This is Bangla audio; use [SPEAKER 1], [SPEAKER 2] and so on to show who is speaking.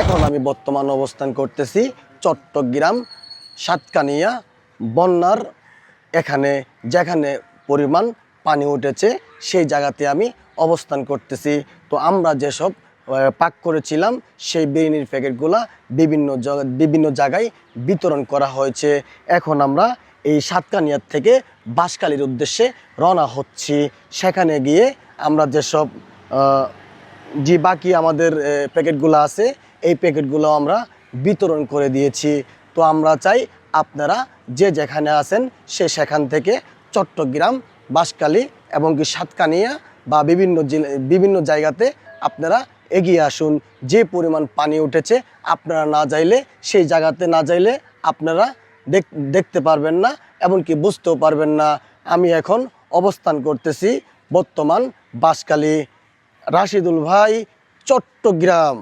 [SPEAKER 1] এখন আমি বর্তমান অবস্থান করতেছি চট্টগ্রাম সাতকানিয়া বন্যার এখানে যেখানে পরিমাণ পানি উঠেছে সেই জায়গাতে আমি অবস্থান করতেছি। তো আমরা যেসব পাক করেছিলাম সেই বিরিয়ানির প্যাকেটগুলা বিভিন্ন জায়গায় বিতরণ করা হয়েছে। এখন আমরা এই সাতকানিয়ার থেকে বাঁশখালীর উদ্দেশ্যে রওনা হচ্ছি। সেখানে গিয়ে আমরা যেসব যে বাকি আমাদের প্যাকেটগুলো আছে এই প্যাকেটগুলো আমরা বিতরণ করে দিয়েছি। তো আমরা চাই আপনারা যে যেখানে আছেন সেখান থেকে চট্টগ্রাম বাঁশখালী এবং কি সাতকানিয়া বা বিভিন্ন জায়গাতে আপনারা এগিয়ে আসুন। যে পরিমাণ পানি উঠেছে আপনারা না যাইলে সেই জায়গাতে না যাইলে আপনারা দেখতে পারবেন না, এমনকি বুঝতেও পারবেন না। আমি এখন অবস্থান করতেছি বর্তমান বাঁশখালী। রাশিদুল ভাই, চট্টগ্রাম।